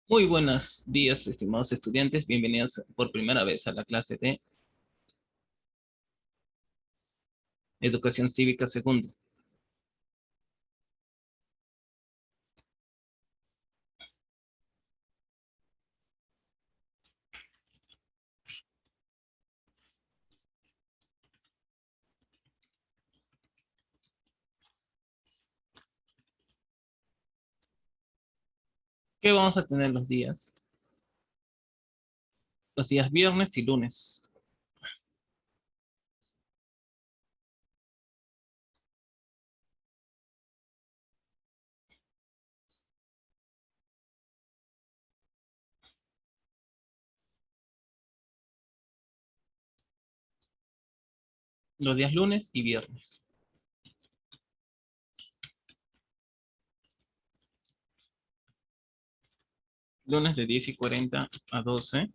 Muy buenos días, estimados estudiantes. Bienvenidos por primera vez a la clase de Educación Cívica Segundo. ¿Qué vamos a tener los días? Los días viernes y lunes. Los días lunes y viernes. Lunes de 10:40 a 12.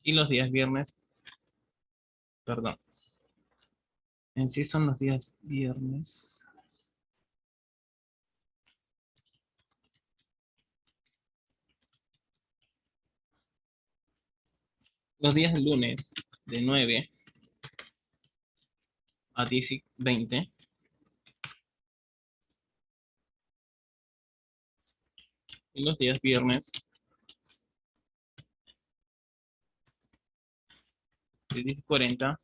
Y los días viernes, perdón. En sí son los días viernes. Los días lunes de 9 a 10:20. Y los días viernes de 10:40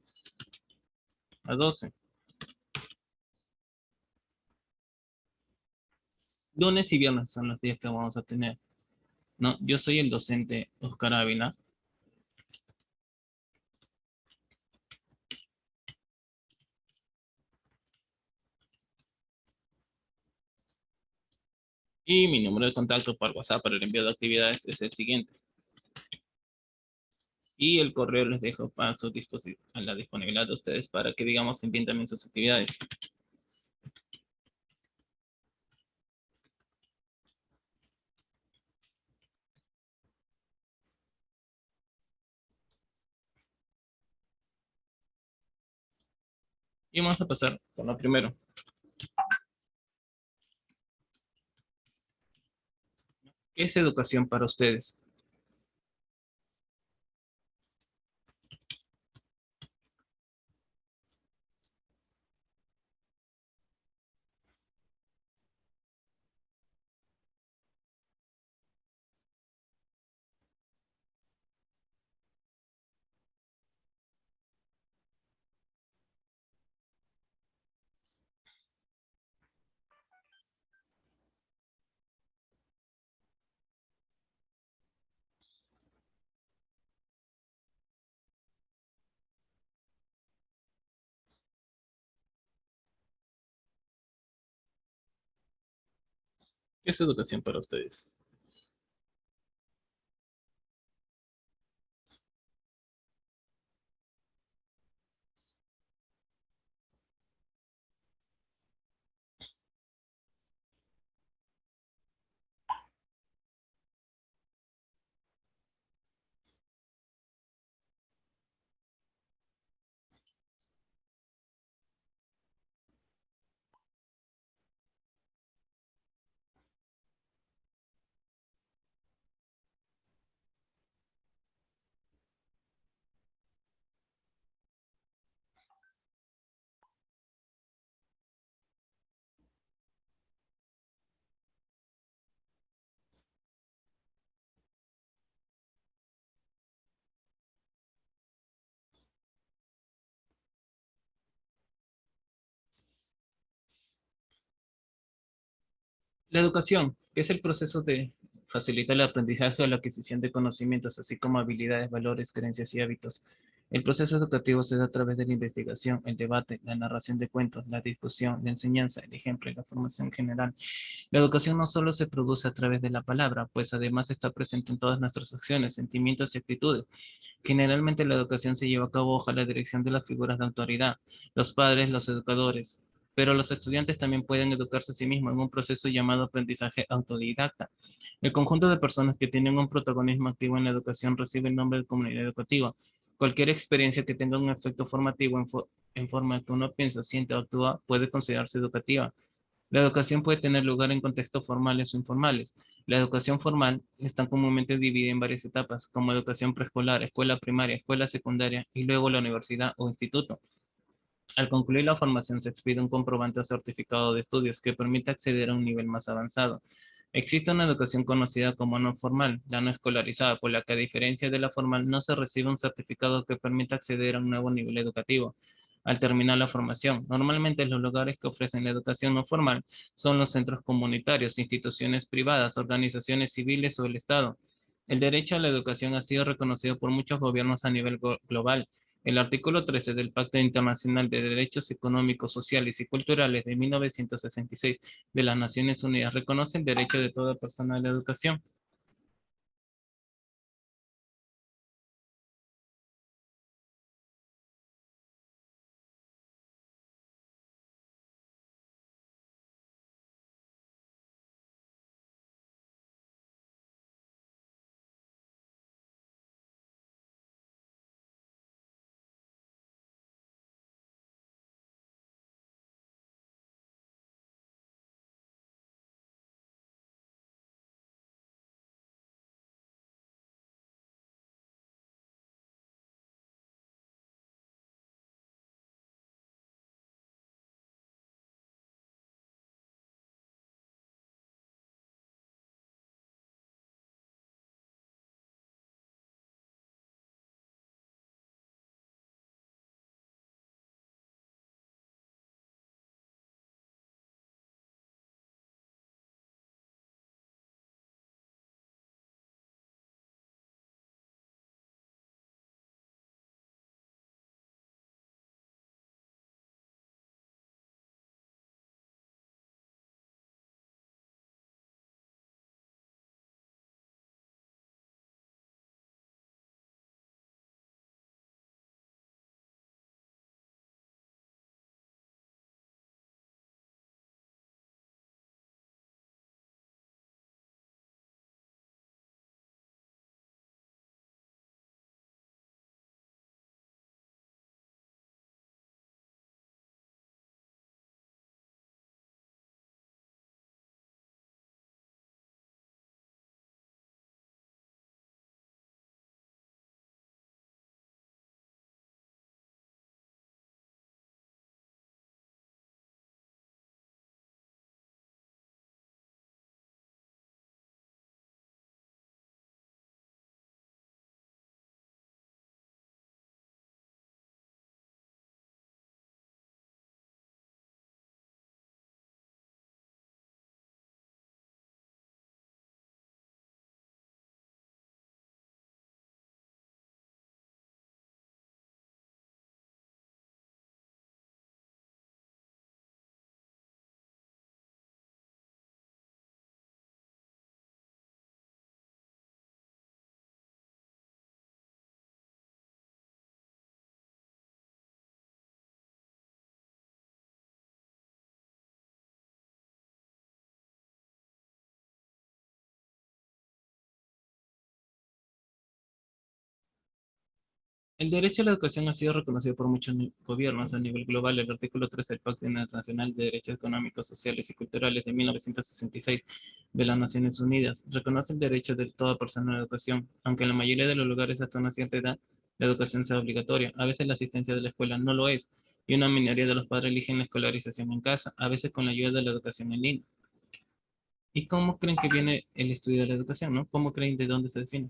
a 12. Lunes y viernes son los días que vamos a tener. No, yo soy el docente Oscar Ávila. Y mi número de contacto por WhatsApp para el envío de actividades es el siguiente. Y el correo les dejo para su a la disponibilidad de ustedes para que, digamos, envíen también sus actividades. Y vamos a pasar con lo primero. ¿Qué es educación para ustedes? ¿Qué es educación para ustedes? La educación, que es el proceso de facilitar el aprendizaje o la adquisición de conocimientos, así como habilidades, valores, creencias y hábitos. El proceso educativo se da a través de la investigación, el debate, la narración de cuentos, la discusión, la enseñanza, el ejemplo y la formación general. La educación no solo se produce a través de la palabra, pues además está presente en todas nuestras acciones, sentimientos y actitudes. Generalmente la educación se lleva a cabo bajo la dirección de las figuras de autoridad, los padres, los educadores. pero los estudiantes también pueden educarse a sí mismos en un proceso llamado aprendizaje autodidacta. El conjunto de personas que tienen un protagonismo activo en la educación recibe el nombre de comunidad educativa. Cualquier experiencia que tenga un efecto formativo en forma que uno piensa, siente o actúa puede considerarse educativa. La educación puede tener lugar en contextos formales o informales. La educación formal está comúnmente dividida en varias etapas, como educación preescolar, escuela primaria, escuela secundaria y luego la universidad o instituto. Al concluir la formación se expide un comprobante o certificado de estudios que permite acceder a un nivel más avanzado. Existe una educación conocida como no formal, la no escolarizada, por la que a diferencia de la formal no se recibe un certificado que permita acceder a un nuevo nivel educativo. Al terminar la formación, normalmente los lugares que ofrecen la educación no formal son los centros comunitarios, instituciones privadas, organizaciones civiles o el Estado. El derecho a la educación ha sido reconocido por muchos gobiernos a nivel global. El artículo 13 del Pacto Internacional de Derechos Económicos, Sociales y Culturales de 1966 de las Naciones Unidas reconoce el derecho de toda persona a la educación. El derecho a la educación ha sido reconocido por muchos gobiernos a nivel global. El artículo 3 del Pacto Internacional de Derechos Económicos, Sociales y Culturales de 1966 de las Naciones Unidas reconoce el derecho de toda persona a la educación, aunque en la mayoría de los lugares hasta una cierta edad la educación sea obligatoria. A veces la asistencia de la escuela no lo es, y una minoría de los padres eligen la escolarización en casa, a veces con la ayuda de la educación en línea. ¿Y cómo creen que viene el estudio de la educación, no? ¿Cómo creen de dónde se define?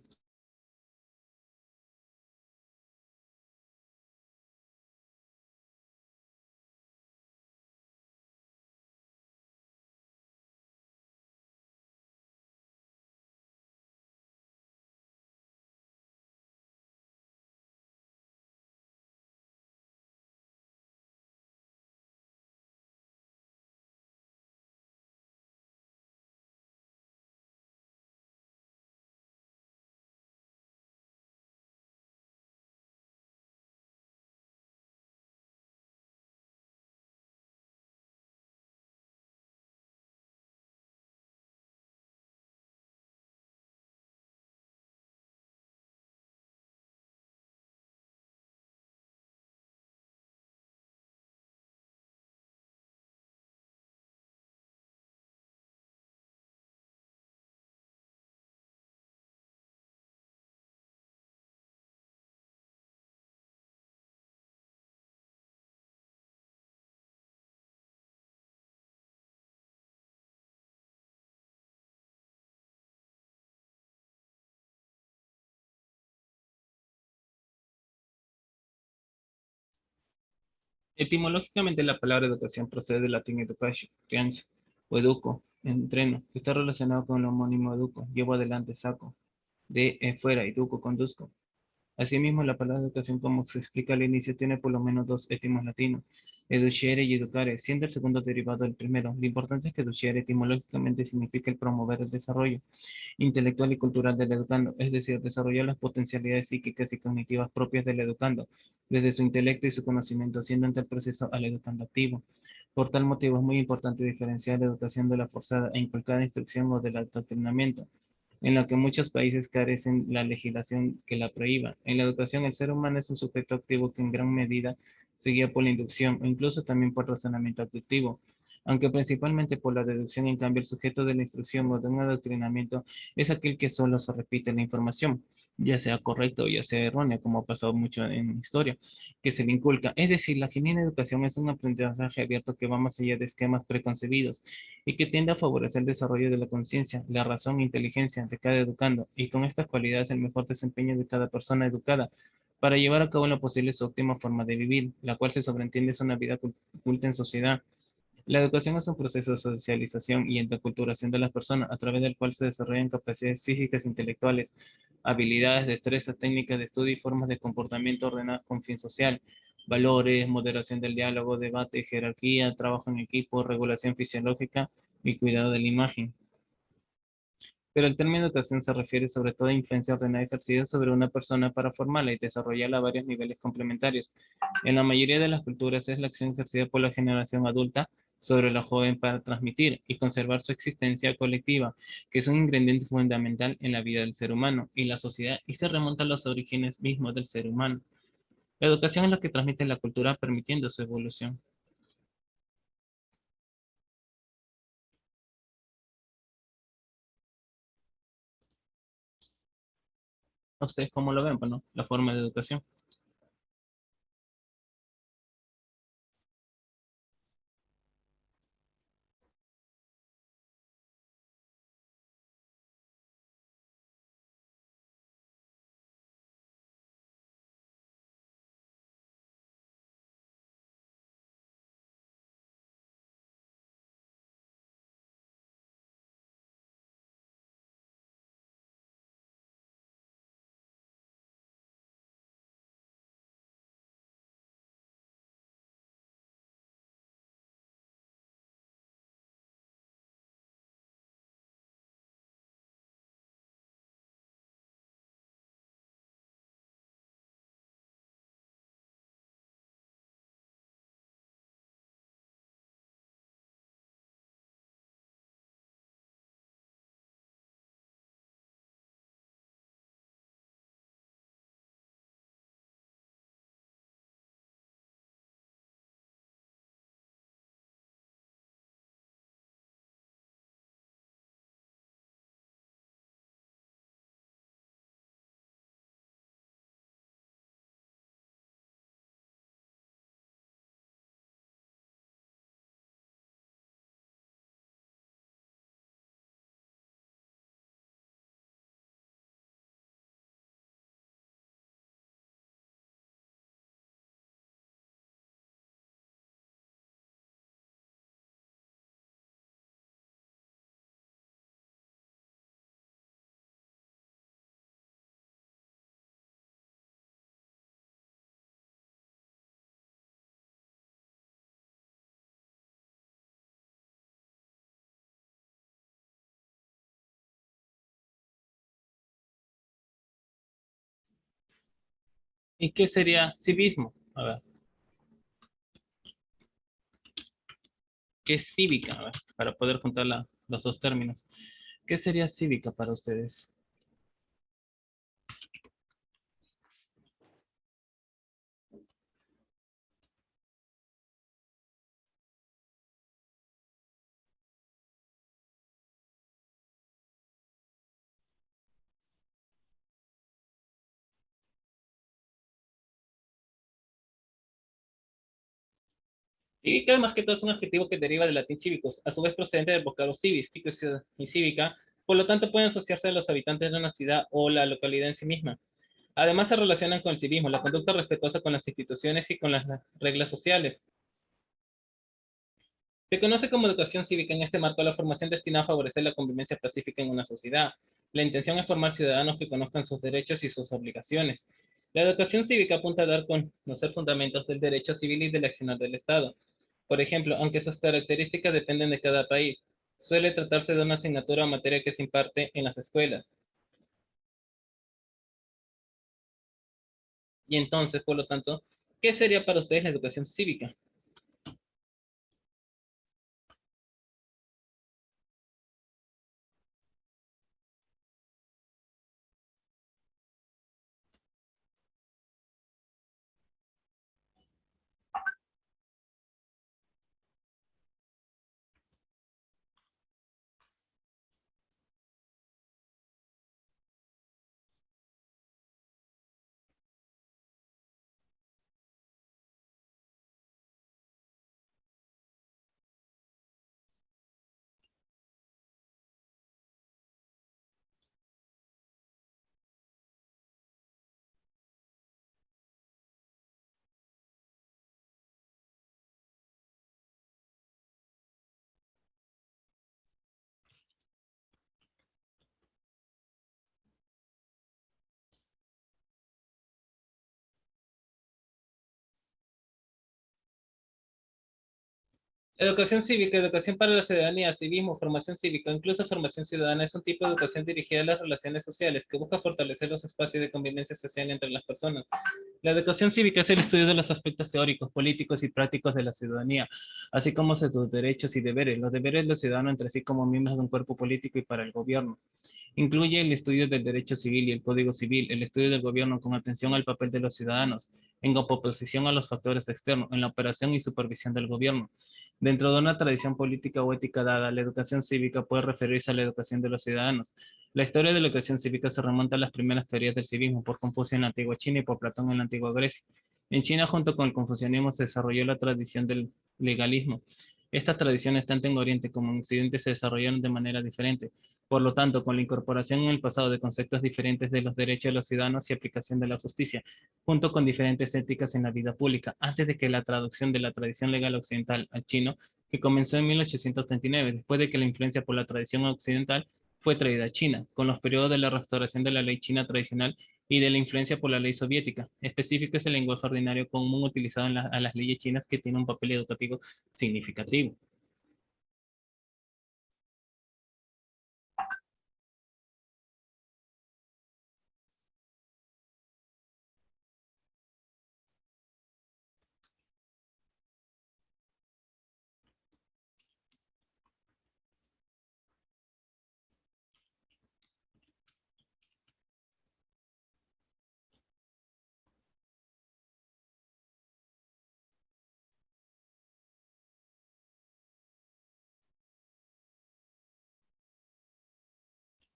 Etimológicamente, la palabra educación procede del latín educatio, crianza, o educo, entreno, que está relacionado con el homónimo educo, llevo adelante, saco, de fuera, y duco, conduzco. Asimismo, la palabra educación, como se explica al inicio, tiene por lo menos dos etimos latinos, educere y educare, siendo el segundo derivado del primero. Lo importante es que educere etimológicamente significa el promover el desarrollo intelectual y cultural del educando, es decir, desarrollar las potencialidades psíquicas y cognitivas propias del educando, desde su intelecto y su conocimiento, haciendo en tal proceso al educando activo. Por tal motivo es muy importante diferenciar la educación de la forzada e inculcada instrucción o del adoctrinamiento, en la que muchos países carecen la legislación que la prohíba. En la educación, el ser humano es un sujeto activo que en gran medida se guía por la inducción o incluso también por razonamiento aductivo, aunque principalmente por la deducción. En cambio, el sujeto de la instrucción o de un adoctrinamiento es aquel que solo se repite la información, ya sea correcta o ya sea errónea, como ha pasado mucho en historia, que se le inculca. Es decir, la genuina educación es un aprendizaje abierto que va más allá de esquemas preconcebidos y que tiende a favorecer el desarrollo de la conciencia, la razón e inteligencia de cada educando, y con estas cualidades el mejor desempeño de cada persona educada para llevar a cabo en lo posible su óptima forma de vivir, la cual se sobreentiende es una vida culta en sociedad. La educación es un proceso de socialización y interculturación de las personas, a través del cual se desarrollan capacidades físicas, intelectuales, habilidades, destrezas, técnicas de estudio y formas de comportamiento ordenadas con fin social, valores, moderación del diálogo, debate, jerarquía, trabajo en equipo, regulación fisiológica y cuidado de la imagen. Pero el término educación se refiere sobre todo a influencia ordenada ejercida sobre una persona para formarla y desarrollarla a varios niveles complementarios. En la mayoría de las culturas es la acción ejercida por la generación adulta sobre la joven para transmitir y conservar su existencia colectiva, que es un ingrediente fundamental en la vida del ser humano y la sociedad y se remonta a los orígenes mismos del ser humano. La educación es lo que transmite la cultura permitiendo su evolución. ¿Ustedes cómo lo ven? Bueno, la forma de educación. ¿Y qué sería civismo? A ver, ¿qué es cívica? A ver, para poder juntar los dos términos. ¿Qué sería cívica para ustedes? Cívica, más que todo, es un adjetivo que deriva del latín cívicos, a su vez procedente del vocablo civis, y cívica, por lo tanto pueden asociarse a los habitantes de una ciudad o la localidad en sí misma. Además, se relacionan con el civismo, la conducta respetuosa con las instituciones y con las reglas sociales. Se conoce como educación cívica en este marco la formación destinada a favorecer la convivencia pacífica en una sociedad. La intención es formar ciudadanos que conozcan sus derechos y sus obligaciones. La educación cívica apunta a dar a conocer fundamentos del derecho civil y del accionar del Estado. Por ejemplo, aunque sus características dependen de cada país, suele tratarse de una asignatura o materia que se imparte en las escuelas. Y entonces, por lo tanto, ¿qué sería para ustedes la educación cívica? Educación cívica, educación para la ciudadanía, civismo, formación cívica, incluso formación ciudadana es un tipo de educación dirigida a las relaciones sociales que busca fortalecer los espacios de convivencia social entre las personas. La educación cívica es el estudio de los aspectos teóricos, políticos y prácticos de la ciudadanía, así como sus derechos y deberes, los deberes de los ciudadanos entre sí como miembros de un cuerpo político y para el gobierno. Incluye el estudio del derecho civil y el código civil, el estudio del gobierno con atención al papel de los ciudadanos, en oposición a los factores externos, en la operación y supervisión del gobierno. Dentro de una tradición política o ética dada, la educación cívica puede referirse a la educación de los ciudadanos. La historia de la educación cívica se remonta a las primeras teorías del civismo por Confucio en la antigua China y por Platón en la antigua Grecia. En China, junto con el confucianismo, se desarrolló la tradición del legalismo. Estas tradiciones, tanto en Oriente como en Occidente, se desarrollaron de manera diferente. Por lo tanto, con la incorporación en el pasado de conceptos diferentes de los derechos de los ciudadanos y aplicación de la justicia, junto con diferentes éticas en la vida pública, antes de que la traducción de la tradición legal occidental al chino, que comenzó en 1839, después de que la influencia por la tradición occidental fue traída a China, con los periodos de la restauración de la ley china tradicional y de la influencia por la ley soviética. Específico es el lenguaje ordinario común utilizado en a las leyes chinas que tiene un papel educativo significativo.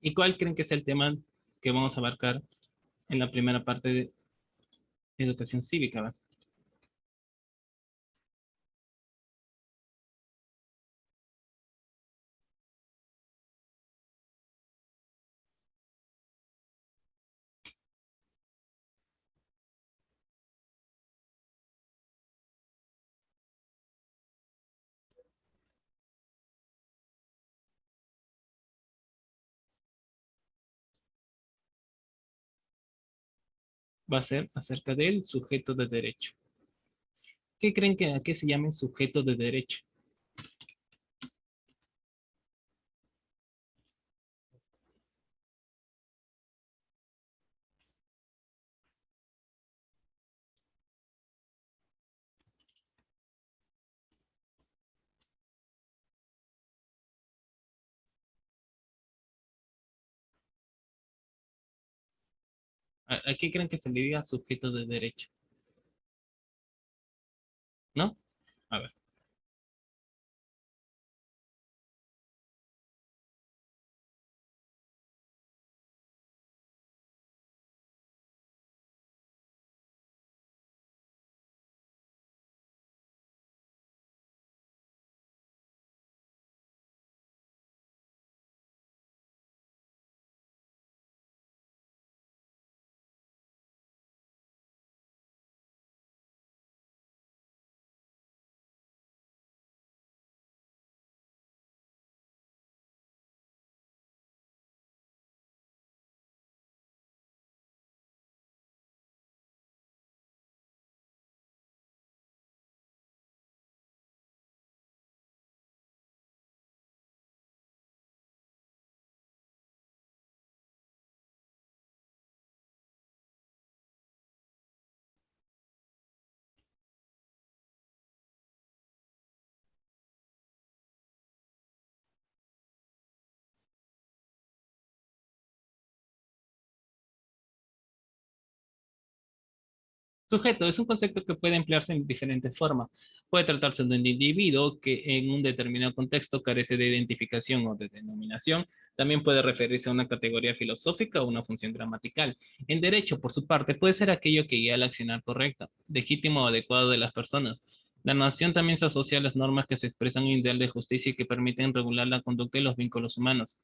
¿Y cuál creen que es el tema que vamos a abarcar en la primera parte de educación cívica? ¿Va? Va a ser acerca del sujeto de derecho. ¿Qué creen que a qué se llame sujeto de derecho? A qué creen que se le diga sujeto de derecho? ¿No? A ver. Sujeto es un concepto que puede emplearse en diferentes formas. Puede tratarse de un individuo que en un determinado contexto carece de identificación o de denominación. También puede referirse a una categoría filosófica o una función gramatical. En derecho, por su parte, puede ser aquello que guía al accionar correcto, legítimo o adecuado de las personas. La noción también se asocia a las normas que se expresan en un ideal de justicia y que permiten regular la conducta y los vínculos humanos.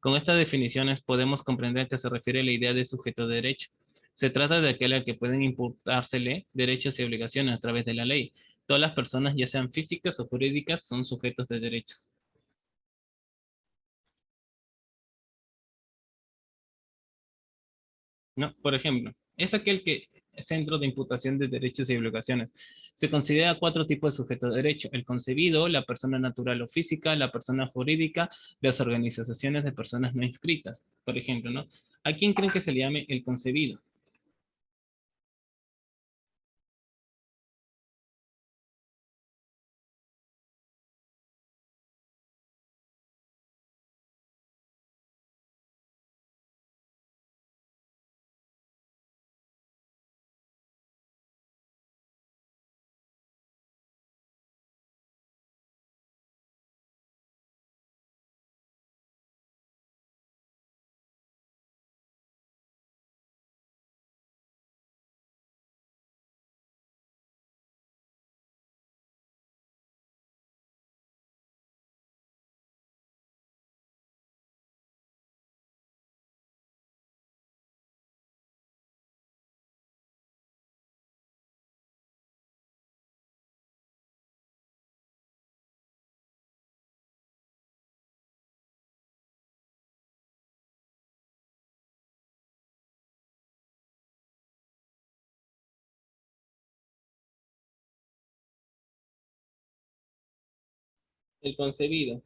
Con estas definiciones podemos comprender a qué se refiere la idea de sujeto de derecho. Se trata de aquel al que pueden imputársele derechos y obligaciones a través de la ley. Todas las personas, ya sean físicas o jurídicas, son sujetos de derechos. ¿No? Por ejemplo, es aquel que es centro de imputación de derechos y obligaciones. Se considera cuatro tipos de sujeto de derecho: el concebido, la persona natural o física, la persona jurídica, las organizaciones de personas no inscritas. Por ejemplo, ¿no? ¿A quién creen que se le llame el concebido? El concebido.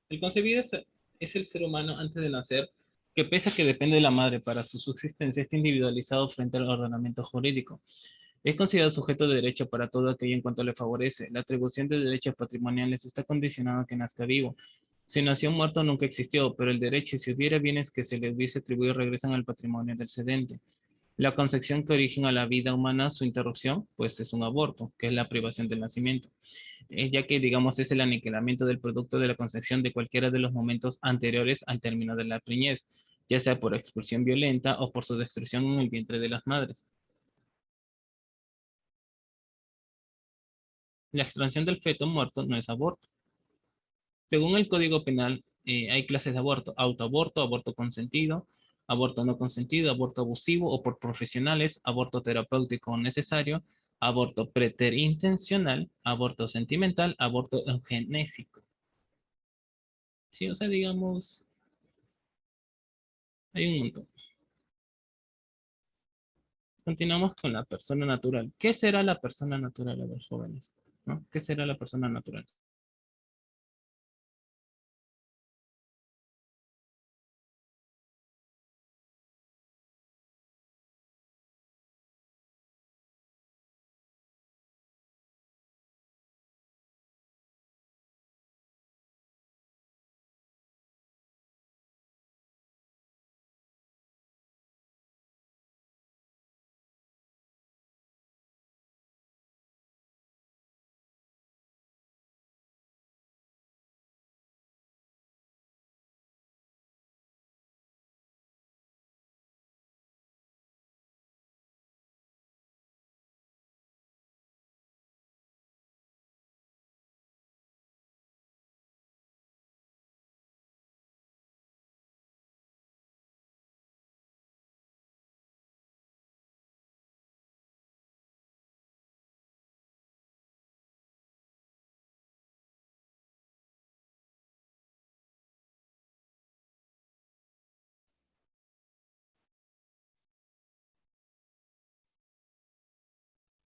El concebido es el ser humano antes de nacer, que pese a que depende de la madre para su subsistencia, está individualizado frente al ordenamiento jurídico. Es considerado sujeto de derecho para todo aquello en cuanto le favorece. La atribución de derechos patrimoniales está condicionada a que nazca vivo. Si nació muerto nunca existió, pero el derecho, si hubiera bienes que se le hubiese atribuido, regresan al patrimonio del cedente. La concepción que origina la vida humana, su interrupción, pues es un aborto, que es la privación del nacimiento, ya que, digamos, es el aniquilamiento del producto de la concepción de cualquiera de los momentos anteriores al término de la preñez, ya sea por expulsión violenta o por su destrucción en el vientre de las madres. La extracción del feto muerto no es aborto. Según el Código Penal, hay clases de aborto: autoaborto, aborto consentido, aborto no consentido, aborto abusivo o por profesionales, aborto terapéutico necesario, aborto preterintencional, aborto sentimental, aborto eugenésico. Sí, o sea, digamos, hay un montón. Continuamos con la persona natural. ¿Qué será la persona natural a los jóvenes? ¿No? ¿Qué será la persona natural?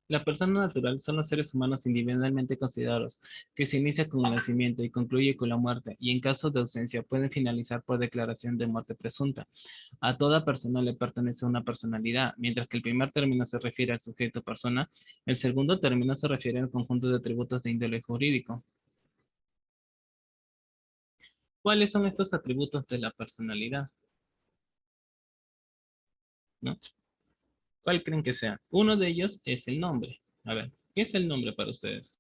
La persona natural son los seres humanos individualmente considerados, que se inicia con el nacimiento y concluye con la muerte, y en caso de ausencia pueden finalizar por declaración de muerte presunta. A toda persona le pertenece una personalidad, mientras que el primer término se refiere al sujeto persona, el segundo término se refiere al conjunto de atributos de índole jurídico. ¿Cuáles son estos atributos de la personalidad? ¿No? ¿Cuál creen que sea? Uno de ellos es el nombre. A ver, ¿qué es el nombre para ustedes?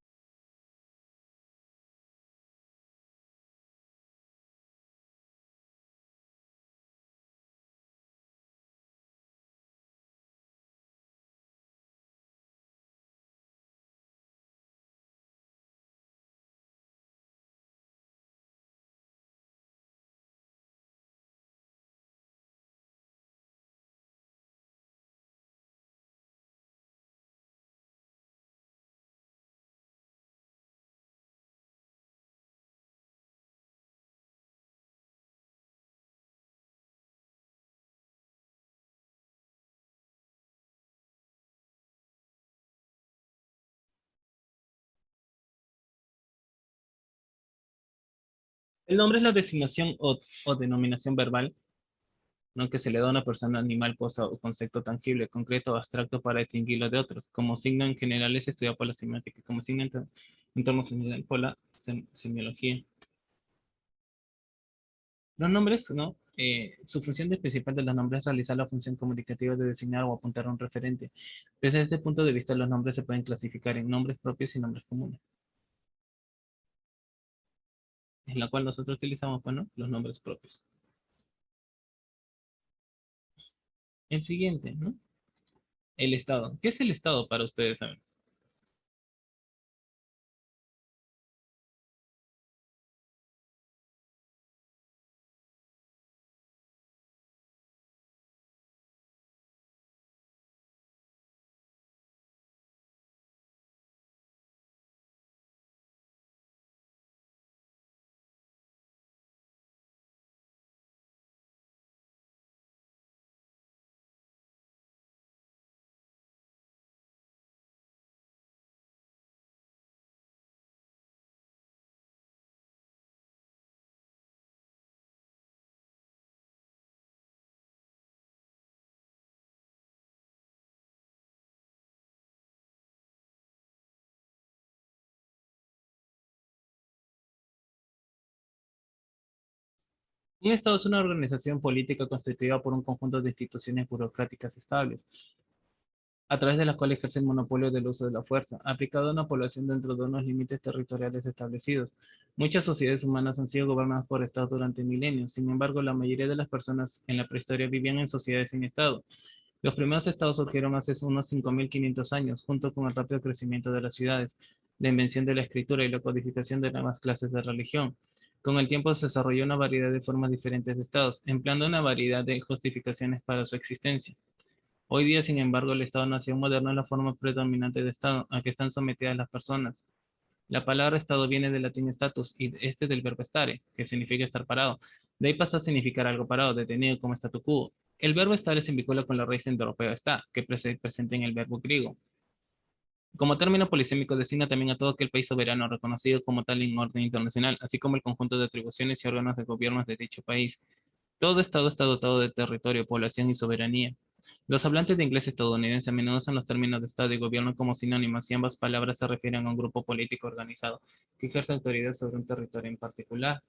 El nombre es la designación o denominación verbal, ¿no? Que se le da a una persona, animal, cosa o concepto tangible, concreto o abstracto para distinguirlo de otros. Como signo en general es estudiado por la semiótica, como signo en torno general por la semiología. Los nombres, ¿no? Su función principal de los nombres es realizar la función comunicativa de designar o apuntar a un referente. Desde este punto de vista, los nombres se pueden clasificar en nombres propios y nombres comunes, en la cual nosotros utilizamos, bueno, los nombres propios. El siguiente, ¿no? El Estado. ¿Qué es el Estado para ustedes? ¿Saben? Un Estado es una organización política constituida por un conjunto de instituciones burocráticas estables, a través de las cuales ejerce el monopolio del uso de la fuerza, aplicado a una población dentro de unos límites territoriales establecidos. Muchas sociedades humanas han sido gobernadas por estados durante milenios. Sin embargo, la mayoría de las personas en la prehistoria vivían en sociedades sin estado. Los primeros estados surgieron hace unos 5.500 años, junto con el rápido crecimiento de las ciudades, la invención de la escritura y la codificación de nuevas clases de religión. Con el tiempo se desarrolló una variedad de formas diferentes de estados, empleando una variedad de justificaciones para su existencia. Hoy día, sin embargo, el Estado-nación moderno es la forma predominante de Estado a que están sometidas las personas. La palabra Estado viene del latín status y este del verbo stare, que significa estar parado. De ahí pasa a significar algo parado, detenido como statu quo. El verbo stare se vincula con la raíz indoeuropea sta, que presente en el verbo griego. Como término polisémico designa también a todo aquel país soberano reconocido como tal en orden internacional, así como el conjunto de atribuciones y órganos de gobierno de dicho país. Todo Estado está dotado de territorio, población y soberanía. Los hablantes de inglés estadounidense a menudo usan los términos de Estado y gobierno como sinónimos y ambas palabras se refieren a un grupo político organizado que ejerce autoridad sobre un territorio en particular.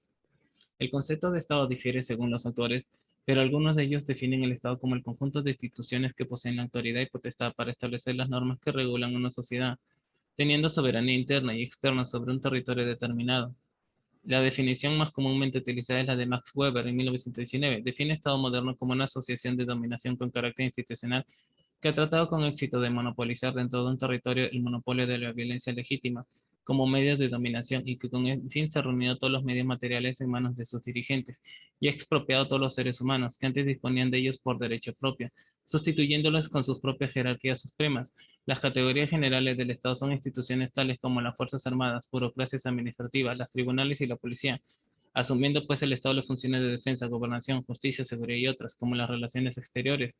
El concepto de Estado difiere según los autores, pero algunos de ellos definen el Estado como el conjunto de instituciones que poseen la autoridad y potestad para establecer las normas que regulan una sociedad, teniendo soberanía interna y externa sobre un territorio determinado. La definición más comúnmente utilizada es la de Max Weber en 1919. Define Estado moderno como una asociación de dominación con carácter institucional que ha tratado con éxito de monopolizar dentro de un territorio el monopolio de la violencia legítima como medio de dominación y que con el fin se ha reunido todos los medios materiales en manos de sus dirigentes y ha expropiado a todos los seres humanos que antes disponían de ellos por derecho propio, sustituyéndolos con sus propias jerarquías supremas. Las categorías generales del Estado son instituciones tales como las Fuerzas Armadas, burocracias administrativas, las tribunales y la policía, asumiendo pues el Estado las funciones de defensa, gobernación, justicia, seguridad y otras, como las relaciones exteriores.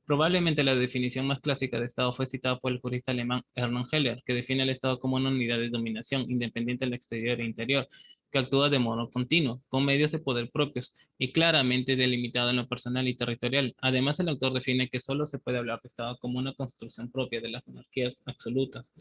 Probablemente la definición más clásica de Estado fue citada por el jurista alemán Ernst Heller, que define al Estado como una unidad de dominación independiente del exterior e interior, que actúa de modo continuo, con medios de poder propios y claramente delimitado en lo personal y territorial. Además, el autor define que solo se puede hablar de Estado como una construcción propia de las monarquías absolutas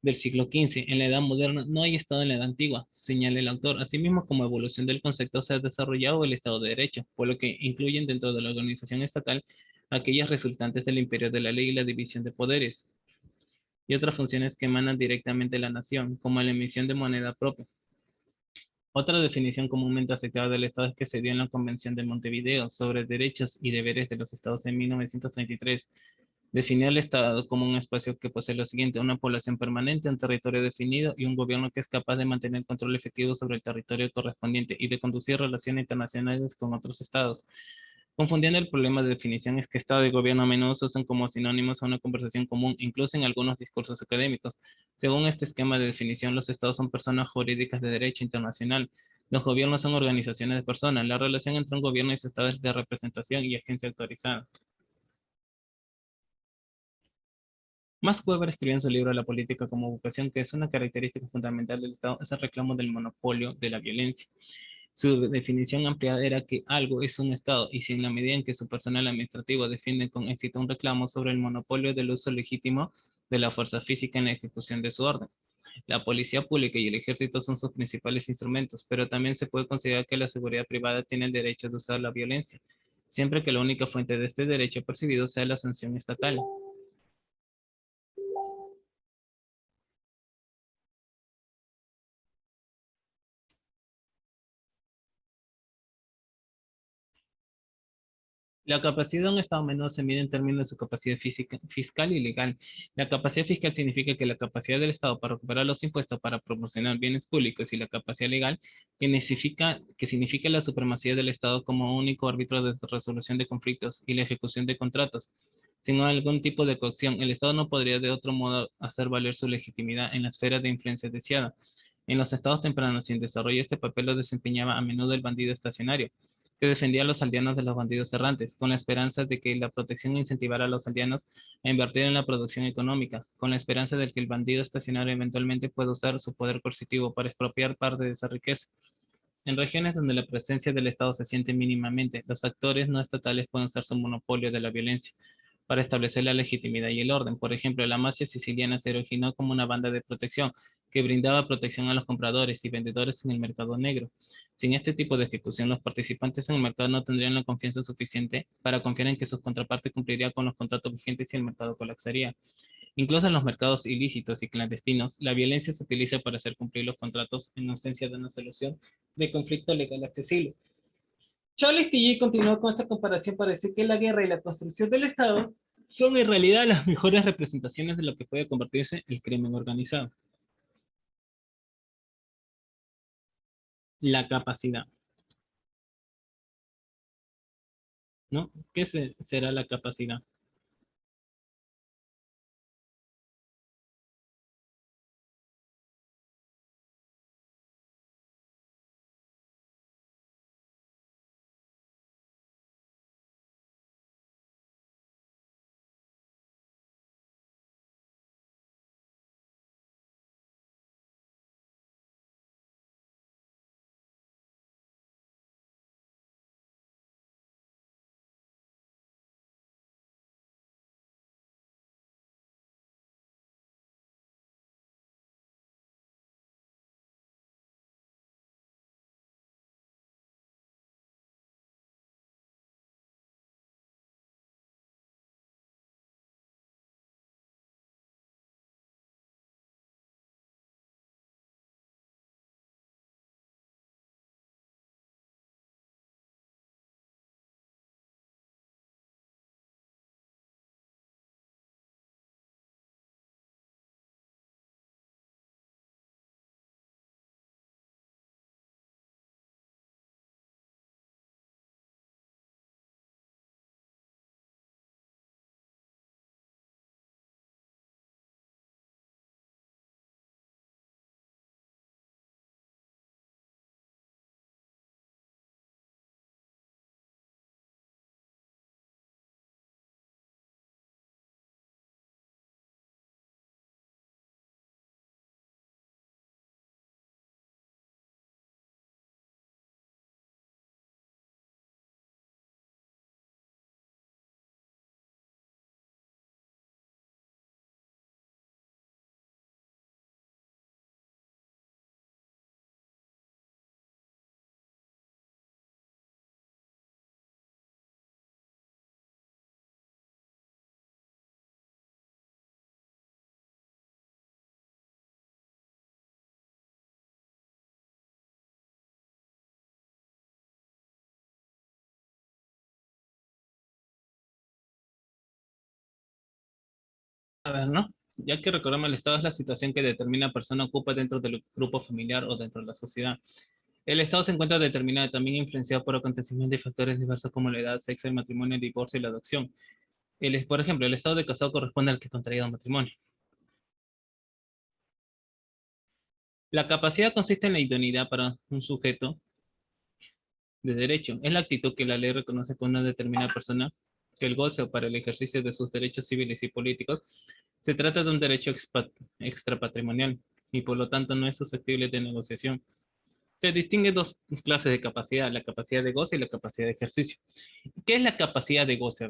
del siglo XV. En la Edad Moderna no hay Estado en la Edad Antigua, señala el autor. Asimismo, como evolución del concepto se ha desarrollado el Estado de Derecho, por lo que incluyen dentro de la organización estatal aquellas resultantes del imperio de la ley y la división de poderes, y otras funciones que emanan directamente de la nación, como la emisión de moneda propia. Otra definición comúnmente aceptada del Estado es que se dio en la Convención de Montevideo sobre derechos y deberes de los Estados de 1933. Definió al Estado como un espacio que posee lo siguiente: una población permanente, un territorio definido y un gobierno que es capaz de mantener control efectivo sobre el territorio correspondiente y de conducir relaciones internacionales con otros estados. Confundiendo el problema de definición es que Estado y gobierno a menudo se usan como sinónimos a una conversación común, incluso en algunos discursos académicos. Según este esquema de definición, los Estados son personas jurídicas de derecho internacional. Los gobiernos son organizaciones de personas. La relación entre un gobierno y su Estado es de representación y agencia autorizada. Max Weber escribió en su libro La política como vocación que es una característica fundamental del Estado, es el reclamo del monopolio de la violencia. Su definición ampliada era que algo es un Estado y si en la medida en que su personal administrativo defiende con éxito un reclamo sobre el monopolio del uso legítimo de la fuerza física en la ejecución de su orden. La policía pública y el ejército son sus principales instrumentos, pero también se puede considerar que la seguridad privada tiene el derecho de usar la violencia, siempre que la única fuente de este derecho percibido sea la sanción estatal. La capacidad de un Estado a menudo se mide en términos de su capacidad física, fiscal y legal. La capacidad fiscal significa que la capacidad del Estado para recuperar los impuestos para proporcionar bienes públicos y la capacidad legal que significa la supremacía del Estado como único árbitro de resolución de conflictos y la ejecución de contratos. Sin algún tipo de coacción, el Estado no podría de otro modo hacer valer su legitimidad en la esfera de influencia deseada. En los estados tempranos sin desarrollo, este papel lo desempeñaba a menudo el bandido estacionario que defendía a los aldeanos de los bandidos errantes, con la esperanza de que la protección incentivara a los aldeanos a invertir en la producción económica, con la esperanza de que el bandido estacionario eventualmente pueda usar su poder coercitivo para expropiar parte de esa riqueza. En regiones donde la presencia del Estado se siente mínimamente, los actores no estatales pueden usar su monopolio de la violencia para establecer la legitimidad y el orden. Por ejemplo, la mafia siciliana se originó como una banda de protección que brindaba protección a los compradores y vendedores en el mercado negro. Sin este tipo de ejecución, los participantes en el mercado no tendrían la confianza suficiente para confiar en que sus contrapartes cumplirían con los contratos vigentes y el mercado colapsaría. Incluso en los mercados ilícitos y clandestinos, la violencia se utiliza para hacer cumplir los contratos en ausencia de una solución de conflicto legal accesible. Charles Tilly continuó con esta comparación para decir que la guerra y la construcción del Estado son en realidad las mejores representaciones de lo que puede convertirse el crimen organizado. La capacidad, ¿no? ¿Será la capacidad? A ver, ¿no? Ya que recordamos, el estado es la situación que determina persona ocupa dentro del grupo familiar o dentro de la sociedad. El estado se encuentra determinado también influenciado por acontecimientos y factores diversos como la edad, sexo, el matrimonio, el divorcio y la adopción. Por ejemplo, el estado de casado corresponde al que contraído matrimonio. La capacidad consiste en la idoneidad para un sujeto de derecho. Es la actitud que la ley reconoce con una determinada persona que el goce o para el ejercicio de sus derechos civiles y políticos. Se trata de un derecho extrapatrimonial y por lo tanto no es susceptible de negociación. Se distingue dos clases de capacidad, la capacidad de goce y la capacidad de ejercicio. ¿Qué es la capacidad de goce?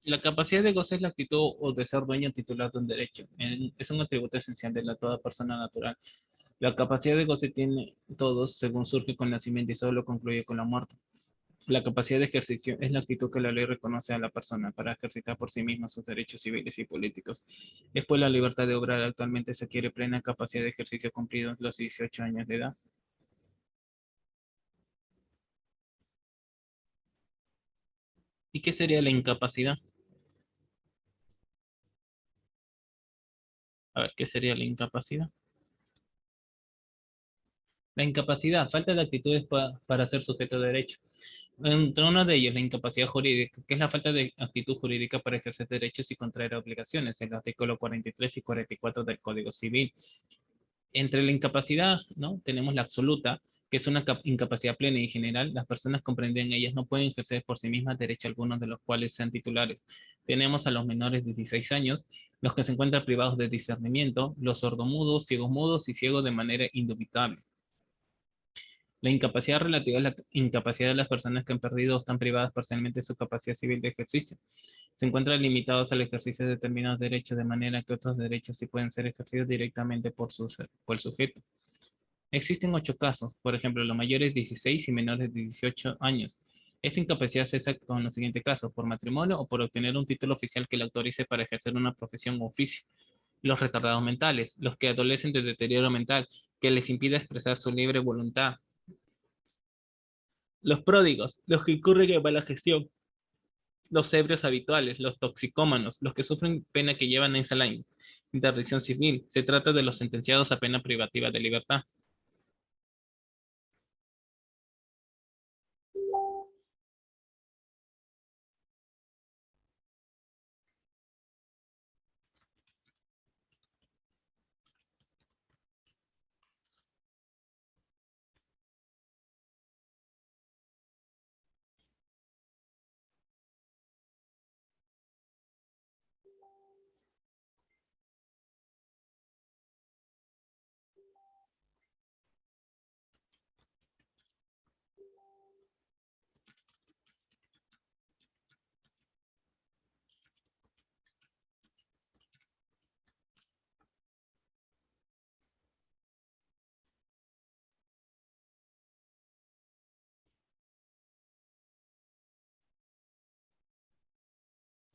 La capacidad de goce es la actitud o de ser dueño titular de un derecho. Es un atributo esencial de toda persona natural. La capacidad de goce tiene todos según surge con el nacimiento y solo concluye con la muerte. La capacidad de ejercicio es la actitud que la ley reconoce a la persona para ejercitar por sí misma sus derechos civiles y políticos. Es pues la libertad de obrar actualmente se quiere plena capacidad de ejercicio cumplidos los 18 años de edad. ¿Y qué sería la incapacidad? A ver, ¿qué sería la incapacidad? La incapacidad, falta de actitudes para ser sujeto de derecho. Entre uno de ellos, la incapacidad jurídica, que es la falta de actitud jurídica para ejercer derechos y contraer obligaciones, el artículo 43 y 44 del Código Civil. Entre la incapacidad, ¿no? Tenemos la absoluta, que es una incapacidad plena y general. Las personas comprenden ellas no pueden ejercer por sí mismas derecho alguno de los cuales sean titulares. Tenemos a los menores de 16 años, los que se encuentran privados de discernimiento, los sordomudos, ciegos mudos y ciegos de manera indubitable. La incapacidad relativa es la incapacidad de las personas que han perdido o están privadas parcialmente de su capacidad civil de ejercicio. Se encuentran limitados al ejercicio de determinados derechos, de manera que otros derechos sí pueden ser ejercidos directamente por el sujeto. Existen 8 casos, por ejemplo, los mayores de 16 y menores de 18 años. Esta incapacidad se exacta en los siguientes casos, por matrimonio o por obtener un título oficial que le autorice para ejercer una profesión o oficio. Los retardados mentales, los que adolecen de deterioro mental, que les impide expresar su libre voluntad. Los pródigos, los que incurren en mala gestión. Los ebrios habituales, los toxicómanos, los que sufren pena que llevan en Salaín. Interdicción civil, se trata de los sentenciados a pena privativa de libertad.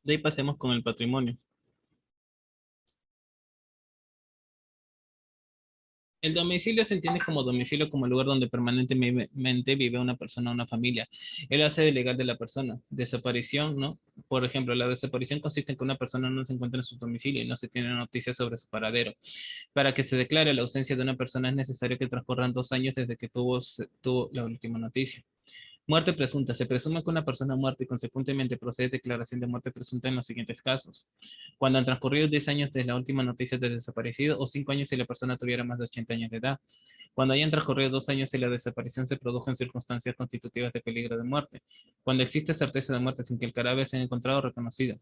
De ahí pasemos con el patrimonio. El domicilio se entiende como domicilio como el lugar donde permanentemente vive una persona o una familia. Él hace de legal de la persona. Desaparición, ¿no? Por ejemplo, la desaparición consiste en que una persona no se encuentra en su domicilio y no se tiene noticias sobre su paradero. Para que se declare la ausencia de una persona es necesario que transcurran 2 años desde que tuvo la última noticia. Muerte presunta. Se presume que una persona muerta y consecuentemente procede declaración de muerte presunta en los siguientes casos. Cuando han transcurrido 10 años desde la última noticia de desaparecido o 5 años si la persona tuviera más de 80 años de edad. Cuando hayan transcurrido 2 años si la desaparición se produjo en circunstancias constitutivas de peligro de muerte. Cuando existe certeza de muerte sin que el cadáver sea encontrado o reconocido.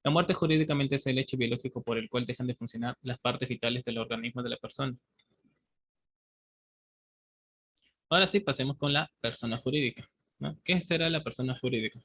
La muerte jurídicamente es el hecho biológico por el cual dejan de funcionar las partes vitales del organismo de la persona. Ahora sí, pasemos con la persona jurídica, ¿no? ¿Qué será la persona jurídica?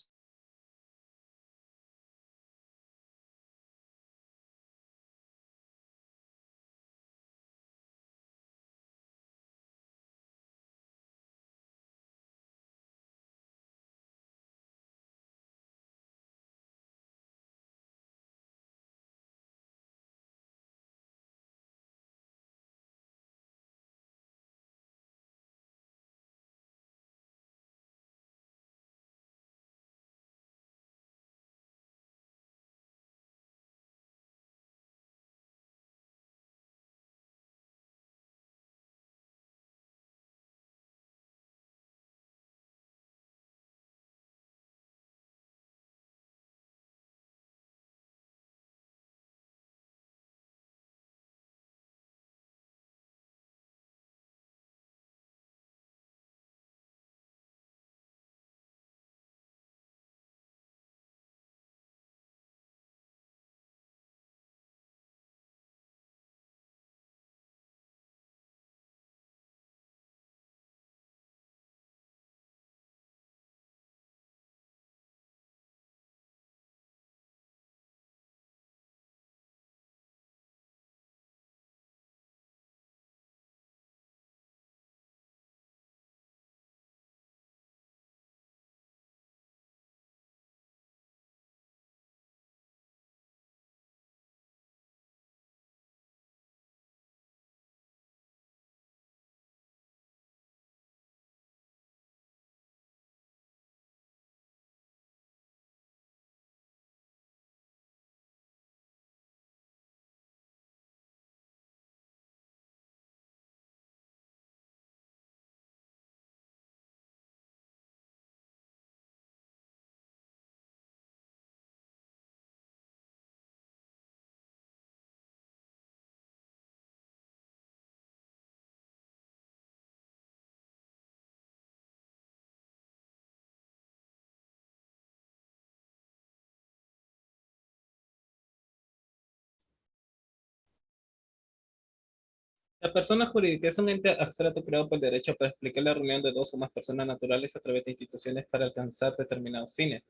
La persona jurídica es un ente abstracto creado por el derecho para explicar la reunión de dos o más personas naturales a través de instituciones para alcanzar determinados fines.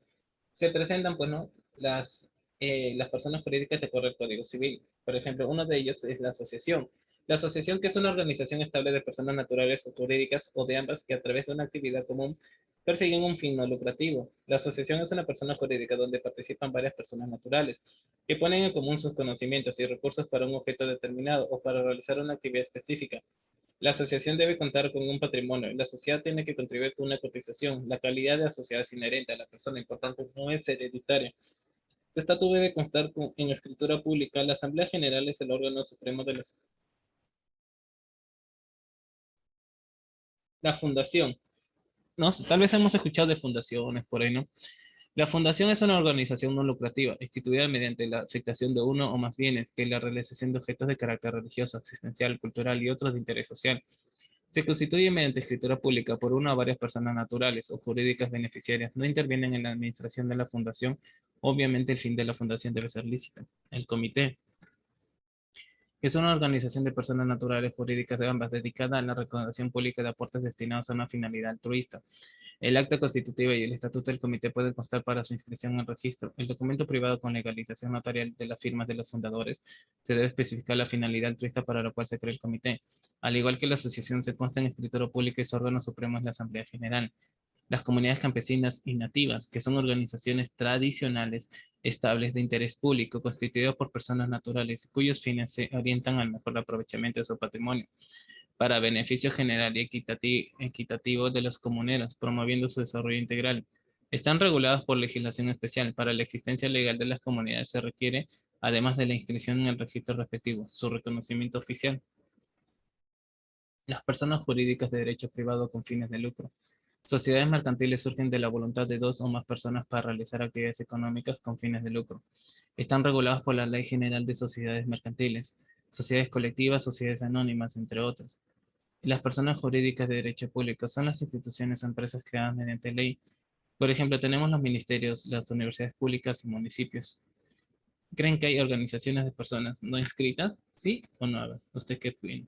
Se presentan, pues, ¿no? las personas jurídicas de acuerdo al Código Civil. Por ejemplo, uno de ellos es la asociación. La asociación, que es una organización estable de personas naturales o jurídicas o de ambas que a través de una actividad común persiguen un fin no lucrativo. La asociación es una persona jurídica donde participan varias personas naturales que ponen en común sus conocimientos y recursos para un objeto determinado o para realizar una actividad específica. La asociación debe contar con un patrimonio. La sociedad tiene que contribuir con una cotización. La calidad de la sociedad es inherente a la persona, importante, no es hereditaria. El estatuto debe constar en escritura pública. La Asamblea General es el órgano supremo de la fundación. ¿No? Tal vez hemos escuchado de fundaciones por ahí, ¿no? La fundación es una organización no lucrativa, instituida mediante la aceptación de uno o más bienes que la realización de objetos de carácter religioso, existencial, cultural y otros de interés social. Se constituye mediante escritura pública por una o varias personas naturales o jurídicas beneficiarias. No intervienen en la administración de la fundación. Obviamente el fin de la fundación debe ser lícito. El comité, que es una organización de personas naturales jurídicas de ambas dedicada a la recaudación pública de aportes destinados a una finalidad altruista. El acta constitutiva y el estatuto del comité pueden constar para su inscripción en el registro. El documento privado con legalización notarial de las firmas de los fundadores se debe especificar la finalidad altruista para la cual se crea el comité. Al igual que la asociación se consta en escritura pública y su órgano supremo es la Asamblea General. Las comunidades campesinas y nativas, que son organizaciones tradicionales estables de interés público, constituidas por personas naturales, cuyos fines se orientan al mejor aprovechamiento de su patrimonio para beneficio general y equitativo de los comuneros, promoviendo su desarrollo integral. Están regulados por legislación especial. Para la existencia legal de las comunidades se requiere, además de la inscripción en el registro respectivo, su reconocimiento oficial. Las personas jurídicas de derecho privado con fines de lucro. Sociedades mercantiles surgen de la voluntad de dos o más personas para realizar actividades económicas con fines de lucro. Están regulados por la Ley General de Sociedades Mercantiles, sociedades colectivas, sociedades anónimas, entre otros. Las personas jurídicas de derecho público son las instituciones o empresas creadas mediante ley. Por ejemplo, tenemos los ministerios, las universidades públicas y municipios. ¿Creen que hay organizaciones de personas no inscritas? ¿Sí o no? A ver, ¿usted qué opina?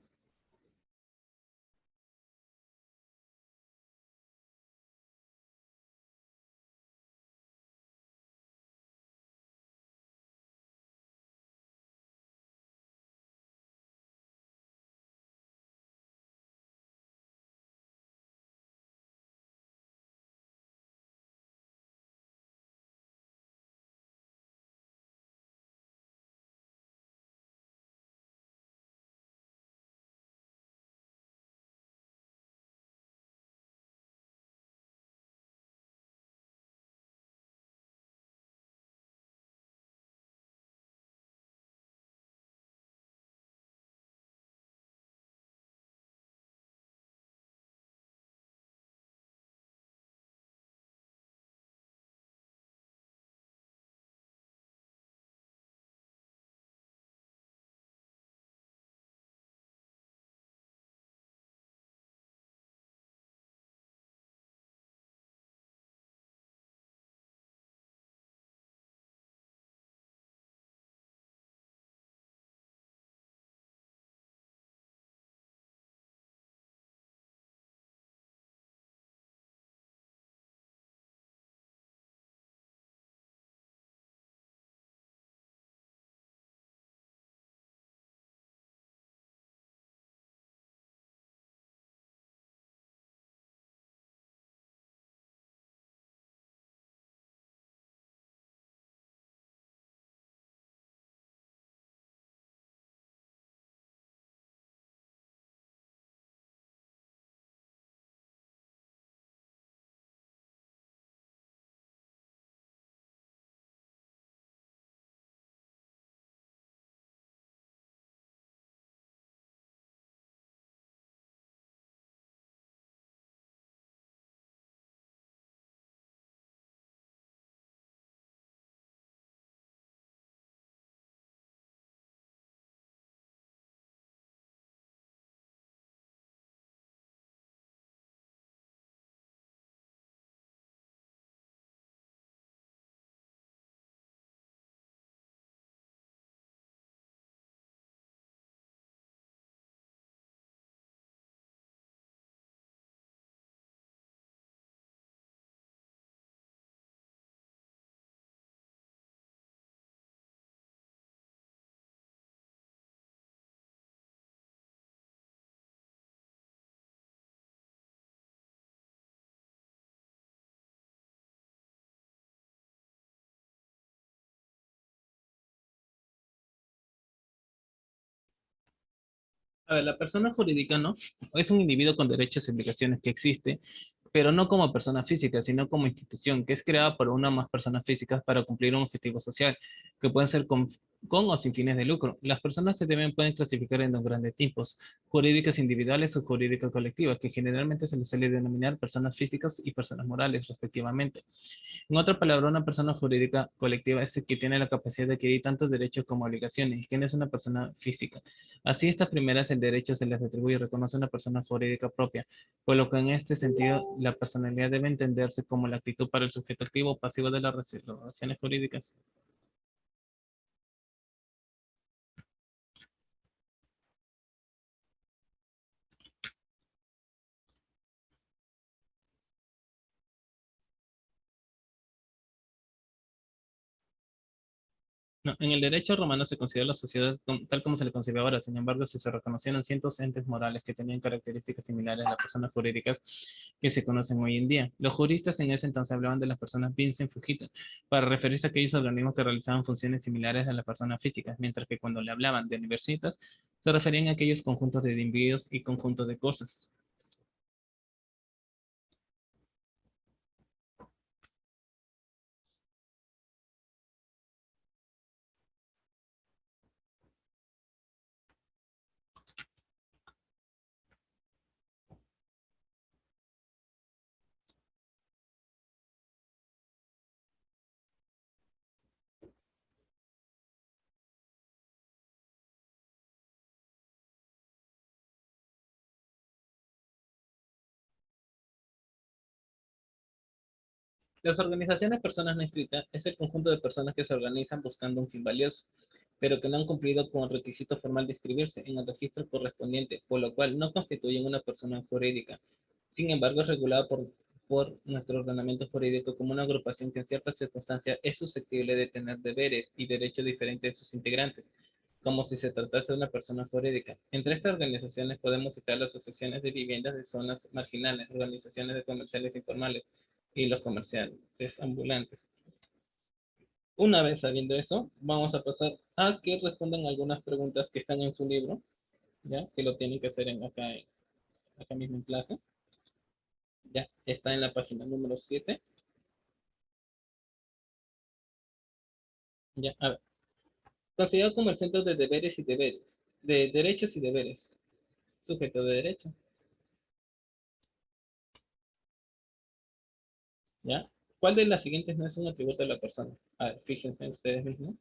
A ver, la persona jurídica, ¿no? Es un individuo con derechos y obligaciones que existe, pero no como persona física, sino como institución, que es creada por una o más personas físicas para cumplir un objetivo social, que pueden ser con o sin fines de lucro. Las personas pueden clasificar en dos grandes tipos, jurídicas individuales o jurídicas colectivas, que generalmente se les suele denominar personas físicas y personas morales, respectivamente. En otra palabra, una persona jurídica colectiva es el que tiene la capacidad de adquirir tantos derechos como obligaciones, y que no es una persona física. Así, estas primeras, el derecho se les atribuye y reconoce una persona jurídica propia, por lo que en este sentido, la personalidad debe entenderse como la actitud para el sujeto activo o pasivo de las relaciones jurídicas. No, en el derecho romano se considera la sociedad tal como se le concibe ahora. Sin embargo, si se reconocieron cientos entes morales que tenían características similares a las personas jurídicas, que se conocen hoy en día. Los juristas en ese entonces hablaban de las personas Vincent Fujita para referirse a aquellos organismos que realizaban funciones similares a las personas físicas, mientras que cuando le hablaban de universitas se referían a aquellos conjuntos de individuos y conjuntos de cosas. Las organizaciones personas no inscritas es el conjunto de personas que se organizan buscando un fin valioso, pero que no han cumplido con el requisito formal de inscribirse en el registro correspondiente, por lo cual no constituyen una persona jurídica. Sin embargo, es regulado por nuestro ordenamiento jurídico como una agrupación que en ciertas circunstancias es susceptible de tener deberes y derechos diferentes de sus integrantes, como si se tratase de una persona jurídica. Entre estas organizaciones podemos citar las asociaciones de viviendas de zonas marginales, organizaciones de comerciales informales y los comerciantes ambulantes. Una vez sabiendo eso, vamos a pasar a que respondan algunas preguntas que están en su libro, ya que lo tienen que hacer acá mismo en clase. Ya está en la página número 7. Ya, a ver. Considerado como el centro de deberes y deberes, de derechos y deberes. Sujeto de derecho. ¿Ya? ¿Cuál de las siguientes no es un atributo de la persona? A ver, fíjense ustedes mismos.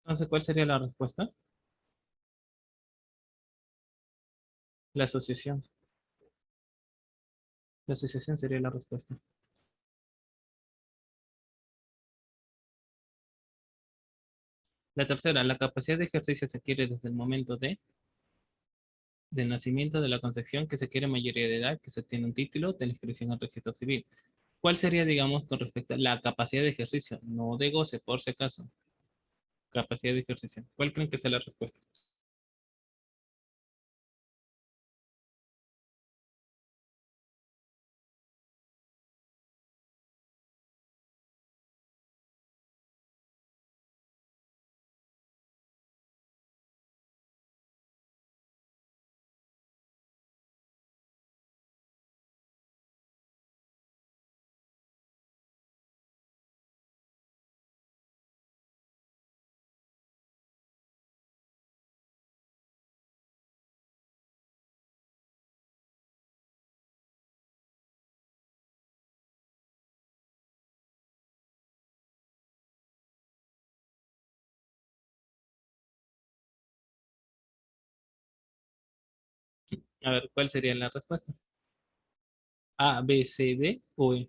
Entonces, ¿cuál sería la respuesta? La asociación. La asociación sería la respuesta. La tercera, la capacidad de ejercicio se adquiere desde el momento de nacimiento de la concepción que se quiere mayoría de edad, que se tiene un título de la inscripción al registro civil. ¿Cuál sería, digamos, con respecto a la capacidad de ejercicio? No de goce, por si acaso. Capacidad de ejercicio. ¿Cuál creen que sea la respuesta? A ver, ¿cuál sería la respuesta? A, B, C, D o E.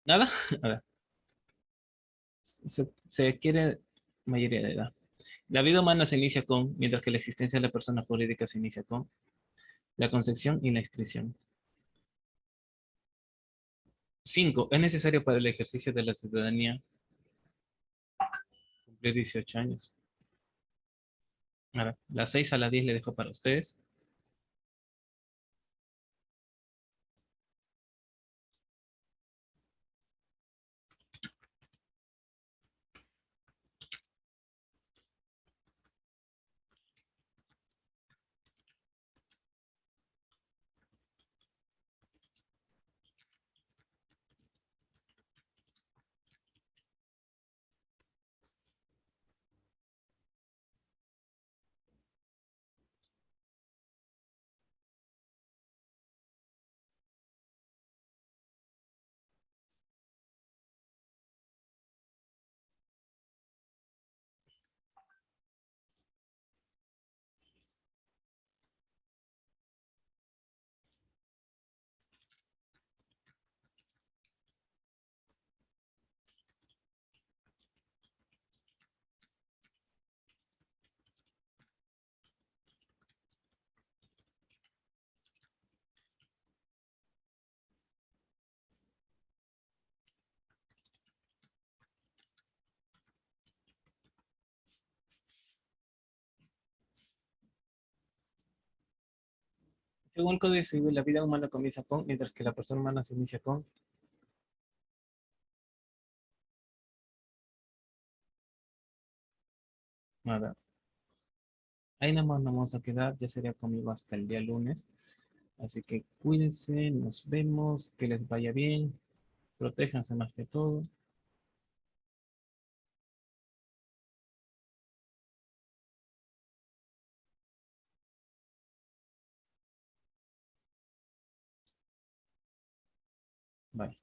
¿Nada? A ver, se adquiere mayoría de edad. La vida humana se inicia con, mientras que la existencia de la persona jurídica se inicia con la concepción y la inscripción. 5. Es necesario para el ejercicio de la ciudadanía cumplir 18 años. A ver, las 6 a las 10 le dejo para ustedes. Según el Código Civil, la vida humana comienza con, mientras que la persona humana se inicia con nada. Ahí nada más nos vamos a quedar, ya sería conmigo hasta el día lunes. Así que cuídense, nos vemos, que les vaya bien, protéjanse más que todo. Bye.